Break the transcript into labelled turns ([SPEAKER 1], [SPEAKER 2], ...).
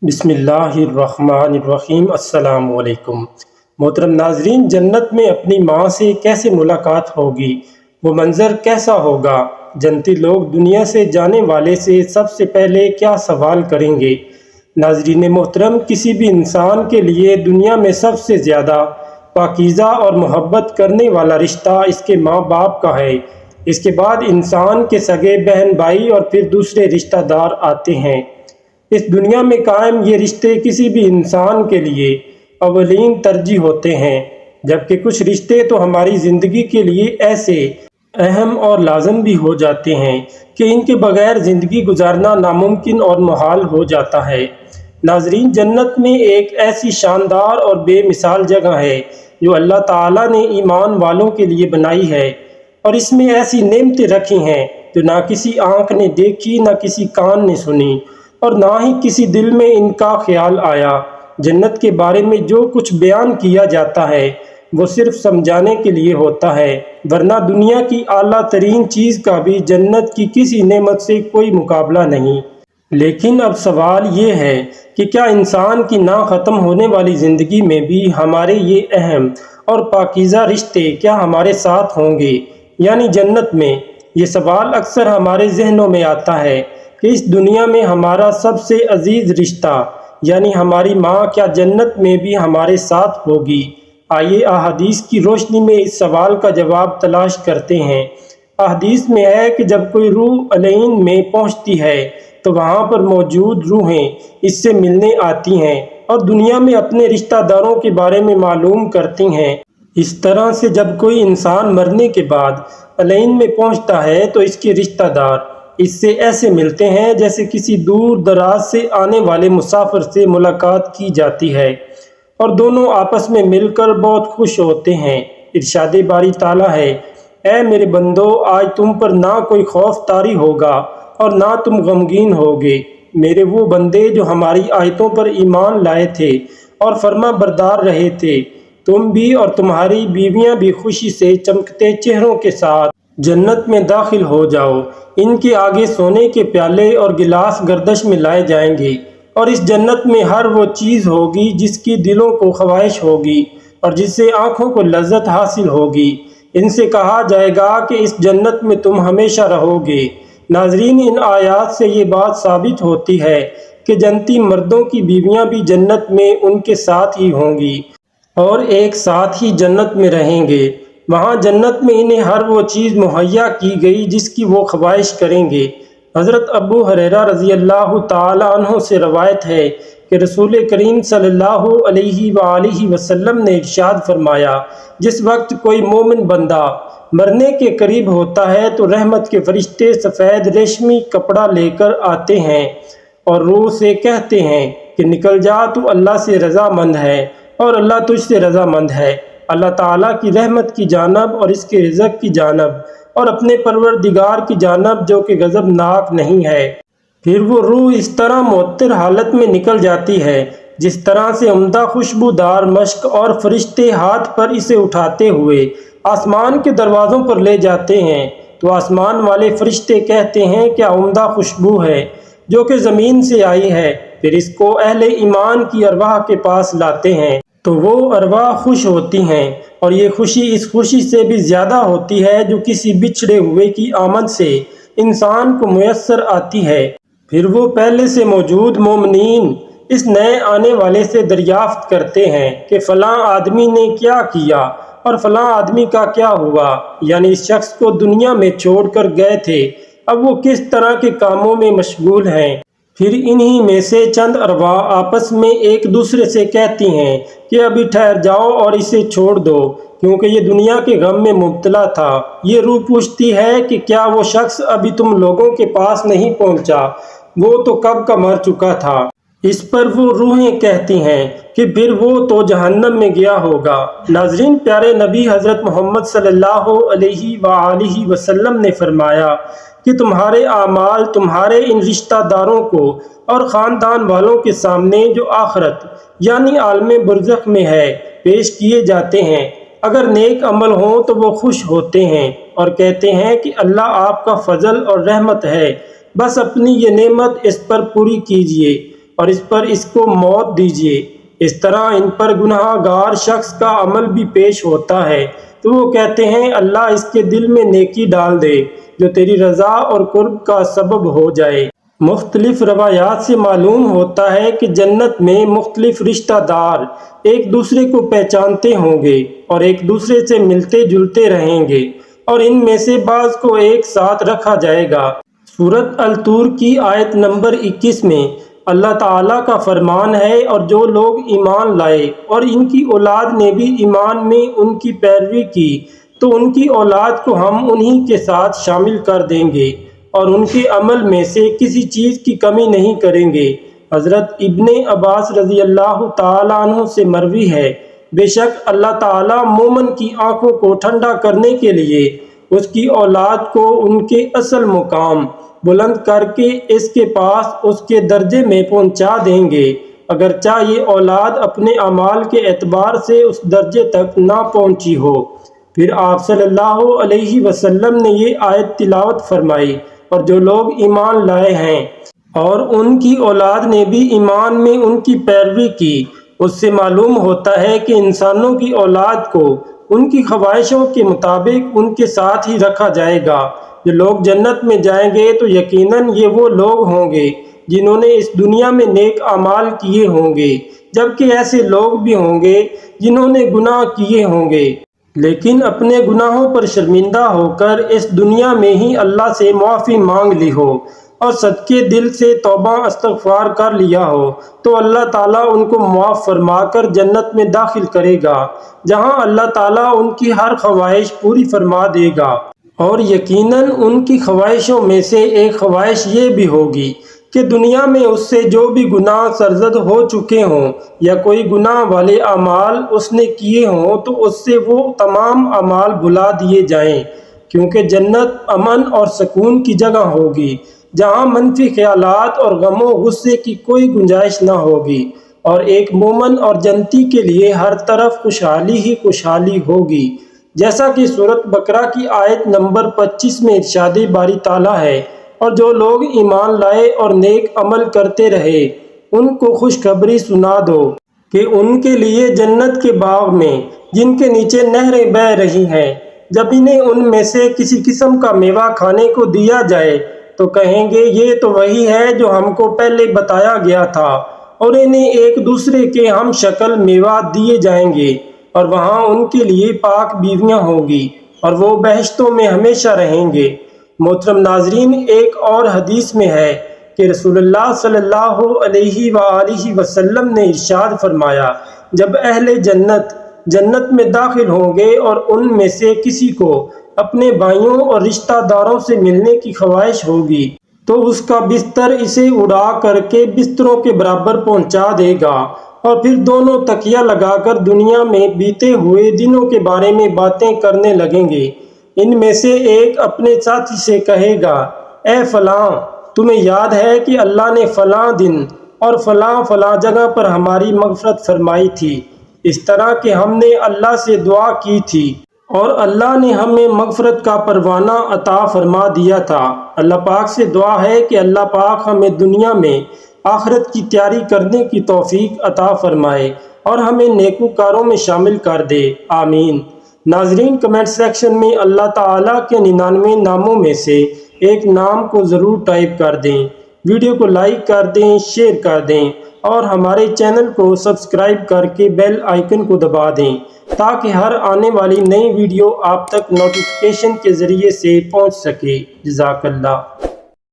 [SPEAKER 1] بسم اللہ الرحمن الرحیم۔ السلام علیکم محترم ناظرین، جنت میں اپنی ماں سے کیسے ملاقات ہوگی، وہ منظر کیسا ہوگا؟ جنتی لوگ دنیا سے جانے والے سے سب سے پہلے کیا سوال کریں گے؟ ناظرین محترم، کسی بھی انسان کے لیے دنیا میں سب سے زیادہ پاکیزہ اور محبت کرنے والا رشتہ اس کے ماں باپ کا ہے۔ اس کے بعد انسان کے سگے بہن بھائی اور پھر دوسرے رشتہ دار آتے ہیں۔ اس دنیا میں قائم یہ رشتے کسی بھی انسان کے لیے اولین ترجیح ہوتے ہیں، جبکہ کچھ رشتے تو ہماری زندگی کے لیے ایسے اہم اور لازم بھی ہو جاتے ہیں کہ ان کے بغیر زندگی گزارنا ناممکن اور محال ہو جاتا ہے۔ ناظرین، جنت میں ایک ایسی شاندار اور بے مثال جگہ ہے جو اللہ تعالیٰ نے ایمان والوں کے لیے بنائی ہے، اور اس میں ایسی نعمتیں رکھی ہیں جو نہ کسی آنکھ نے دیکھی، نہ کسی کان نے سنی، اور نہ ہی کسی دل میں ان کا خیال آیا۔ جنت کے بارے میں جو کچھ بیان کیا جاتا ہے وہ صرف سمجھانے کے لیے ہوتا ہے، ورنہ دنیا کی اعلیٰ ترین چیز کا بھی جنت کی کسی نعمت سے کوئی مقابلہ نہیں۔ لیکن اب سوال یہ ہے کہ کیا انسان کی نہ ختم ہونے والی زندگی میں بھی ہمارے یہ اہم اور پاکیزہ رشتے کیا ہمارے ساتھ ہوں گے، یعنی جنت میں؟ یہ سوال اکثر ہمارے ذہنوں میں آتا ہے کہ اس دنیا میں ہمارا سب سے عزیز رشتہ یعنی ہماری ماں کیا جنت میں بھی ہمارے ساتھ ہوگی؟ آئیے احادیث کی روشنی میں اس سوال کا جواب تلاش کرتے ہیں۔ احادیث میں ہے کہ جب کوئی روح العین میں پہنچتی ہے تو وہاں پر موجود روحیں اس سے ملنے آتی ہیں اور دنیا میں اپنے رشتہ داروں کے بارے میں معلوم کرتی ہیں۔ اس طرح سے جب کوئی انسان مرنے کے بعد العین میں پہنچتا ہے تو اس کے رشتہ دار اس سے ایسے ملتے ہیں جیسے کسی دور دراز سے آنے والے مسافر سے ملاقات کی جاتی ہے، اور دونوں آپس میں مل کر بہت خوش ہوتے ہیں۔ ارشاد باری تعالیٰ ہے، اے میرے بندو، آج تم پر نہ کوئی خوف طاری ہوگا اور نہ تم غمگین ہوگے۔ میرے وہ بندے جو ہماری آیتوں پر ایمان لائے تھے اور فرما بردار رہے تھے، تم بھی اور تمہاری بیویاں بھی خوشی سے چمکتے چہروں کے ساتھ جنت میں داخل ہو جاؤ۔ ان کے آگے سونے کے پیالے اور گلاس گردش میں لائے جائیں گے، اور اس جنت میں ہر وہ چیز ہوگی جس کی دلوں کو خواہش ہوگی اور جس سے آنکھوں کو لذت حاصل ہوگی۔ ان سے کہا جائے گا کہ اس جنت میں تم ہمیشہ رہو گے۔ ناظرین، ان آیات سے یہ بات ثابت ہوتی ہے کہ جنتی مردوں کی بیویاں بھی جنت میں ان کے ساتھ ہی ہوں گی اور ایک ساتھ ہی جنت میں رہیں گے۔ وہاں جنت میں انہیں ہر وہ چیز مہیا کی گئی جس کی وہ خواہش کریں گے۔ حضرت ابو ہریرہ رضی اللہ تعالی عنہ سے روایت ہے کہ رسول کریم صلی اللہ علیہ وآلہ وسلم نے ارشاد فرمایا، جس وقت کوئی مومن بندہ مرنے کے قریب ہوتا ہے تو رحمت کے فرشتے سفید ریشمی کپڑا لے کر آتے ہیں اور روح سے کہتے ہیں کہ نکل جا، تو اللہ سے رضا مند ہے اور اللہ تجھ سے رضا مند ہے، اللہ تعالیٰ کی رحمت کی جانب اور اس کے رزق کی جانب اور اپنے پروردگار کی جانب جو کہ غضب ناک نہیں ہے۔ پھر وہ روح اس طرح معطر حالت میں نکل جاتی ہے جس طرح سے عمدہ خوشبودار مشک، اور فرشتے ہاتھ پر اسے اٹھاتے ہوئے آسمان کے دروازوں پر لے جاتے ہیں تو آسمان والے فرشتے کہتے ہیں کیا عمدہ خوشبو ہے جو کہ زمین سے آئی ہے۔ پھر اس کو اہل ایمان کی ارواح کے پاس لاتے ہیں تو وہ ارواح خوش ہوتی ہیں، اور یہ خوشی اس خوشی سے بھی زیادہ ہوتی ہے جو کسی بچھڑے ہوئے کی آمد سے انسان کو میسر آتی ہے۔ پھر وہ پہلے سے موجود مومنین اس نئے آنے والے سے دریافت کرتے ہیں کہ فلاں آدمی نے کیا کیا اور فلاں آدمی کا کیا ہوا، یعنی اس شخص کو دنیا میں چھوڑ کر گئے تھے، اب وہ کس طرح کے کاموں میں مشغول ہیں۔ پھر انہی میں سے چند ارواح آپس میں ایک دوسرے سے کہتی ہیں کہ ابھی ٹھہر جاؤ اور اسے چھوڑ دو، کیونکہ یہ دنیا کے غم میں مبتلا تھا۔ یہ روح پوچھتی ہے کہ کیا وہ شخص ابھی تم لوگوں کے پاس نہیں پہنچا؟ وہ تو کب کا مر چکا تھا۔ اس پر وہ روحیں کہتی ہیں کہ پھر وہ تو جہنم میں گیا ہوگا۔ ناظرین، پیارے نبی حضرت محمد صلی اللہ علیہ وآلہ وسلم نے فرمایا کہ تمہارے اعمال تمہارے ان رشتہ داروں کو اور خاندان والوں کے سامنے جو آخرت یعنی عالم برزخ میں ہے پیش کیے جاتے ہیں۔ اگر نیک عمل ہوں تو وہ خوش ہوتے ہیں اور کہتے ہیں کہ اللہ آپ کا فضل اور رحمت ہے، بس اپنی یہ نعمت اس پر پوری کیجیے۔ اور اس پر اس کو موت دیجیے۔ اس طرح ان پر گناہ گار شخص کا عمل بھی پیش ہوتا ہے تو وہ کہتے ہیں اللہ اس کے دل میں نیکی ڈال دے جو تیری رضا اور قرب کا سبب ہو جائے۔ مختلف روایات سے معلوم ہوتا ہے کہ جنت میں مختلف رشتہ دار ایک دوسرے کو پہچانتے ہوں گے اور ایک دوسرے سے ملتے جلتے رہیں گے اور ان میں سے بعض کو ایک ساتھ رکھا جائے گا۔ سورۃ الطور کی آیت نمبر 21 میں اللہ تعالیٰ کا فرمان ہے، اور جو لوگ ایمان لائے اور ان کی اولاد نے بھی ایمان میں ان کی پیروی کی تو ان کی اولاد کو ہم انہی کے ساتھ شامل کر دیں گے اور ان کے عمل میں سے کسی چیز کی کمی نہیں کریں گے۔ حضرت ابن عباس رضی اللہ تعالیٰ عنہ سے مروی ہے، بے شک اللہ تعالیٰ مومن کی آنکھوں کو ٹھنڈا کرنے کے لیے اس کی اولاد کو ان کے اصل مقام بلند کر کے اس کے پاس اس کے درجے میں پہنچا دیں گے، اگرچہ یہ اولاد اپنے اعمال کے اعتبار سے اس درجے تک نہ پہنچی ہو۔ پھر آپ صلی اللہ علیہ وسلم نے یہ آیت تلاوت فرمائی، اور جو لوگ ایمان لائے ہیں اور ان کی اولاد نے بھی ایمان میں ان کی پیروی کی، اس سے معلوم ہوتا ہے کہ انسانوں کی اولاد کو ان کی خواہشوں کے مطابق ان کے ساتھ ہی رکھا جائے گا۔ جو لوگ جنت میں جائیں گے تو یقیناً یہ وہ لوگ ہوں گے جنہوں نے اس دنیا میں نیک اعمال کیے ہوں گے، جبکہ ایسے لوگ بھی ہوں گے جنہوں نے گناہ کیے ہوں گے لیکن اپنے گناہوں پر شرمندہ ہو کر اس دنیا میں ہی اللہ سے معافی مانگ لی ہو اور صدقے دل سے توبہ استغفار کر لیا ہو تو اللہ تعالیٰ ان کو معاف فرما کر جنت میں داخل کرے گا، جہاں اللہ تعالیٰ ان کی ہر خواہش پوری فرما دے گا۔ اور یقیناً ان کی خواہشوں میں سے ایک خواہش یہ بھی ہوگی کہ دنیا میں اس سے جو بھی گناہ سرزد ہو چکے ہوں یا کوئی گناہ والے اعمال اس نے کیے ہوں تو اس سے وہ تمام اعمال بھلا دیے جائیں، کیونکہ جنت امن اور سکون کی جگہ ہوگی جہاں منفی خیالات اور غم و غصے کی کوئی گنجائش نہ ہوگی، اور ایک مومن اور جنتی کے لیے ہر طرف خوشحالی ہی خوشحالی ہوگی، جیسا کہ سورۃ بقرہ کی آیت نمبر 25 میں ارشاد باری تعالیٰ ہے، اور جو لوگ ایمان لائے اور نیک عمل کرتے رہے ان کو خوشخبری سنا دو کہ ان کے لیے جنت کے باغ میں جن کے نیچے نہریں بہہ رہی ہیں، جب انہیں ان میں سے کسی قسم کا میوہ کھانے کو دیا جائے تو کہیں گے یہ تو وہی ہے جو ہم کو پہلے بتایا گیا تھا، اور انہیں ایک دوسرے کے ہم شکل میوہ دیے جائیں گے، اور وہاں ان کے لیے پاک بیویاں ہوں گی اور وہ بہشتوں میں ہمیشہ رہیں گے۔ محترم ناظرین، ایک اور حدیث میں ہے کہ رسول اللہ صلی اللہ علیہ وآلہ وسلم نے ارشاد فرمایا، جب اہل جنت میں داخل ہوں گے اور ان میں سے کسی کو اپنے بھائیوں اور رشتہ داروں سے ملنے کی خواہش ہوگی تو اس کا بستر اسے اڑا کر کے بستروں کے برابر پہنچا دے گا، اور پھر دونوں تکیہ لگا کر دنیا میں بیتے ہوئے دنوں کے بارے میں باتیں کرنے لگیں گے۔ ان میں سے ایک اپنے ساتھی سے کہے گا، اے فلاں، تمہیں یاد ہے کہ اللہ نے فلاں دن اور فلاں فلاں جگہ پر ہماری مغفرت فرمائی تھی، اس طرح کہ ہم نے اللہ سے دعا کی تھی اور اللہ نے ہمیں مغفرت کا پروانہ عطا فرما دیا تھا۔ اللہ پاک سے دعا ہے کہ اللہ پاک ہمیں دنیا میں آخرت کی تیاری کرنے کی توفیق عطا فرمائے اور ہمیں نیکوکاروں میں شامل کر دے، آمین۔ ناظرین، کمنٹ سیکشن میں اللہ تعالیٰ کے 99 ناموں میں سے ایک نام کو ضرور ٹائپ کر دیں، ویڈیو کو لائک کر دیں، شیئر کر دیں اور ہمارے چینل کو سبسکرائب کر کے بیل آئیکن کو دبا دیں تاکہ ہر آنے والی نئی ویڈیو آپ تک نوٹیفیکیشن کے ذریعے سے پہنچ سکے۔ جزاک اللہ۔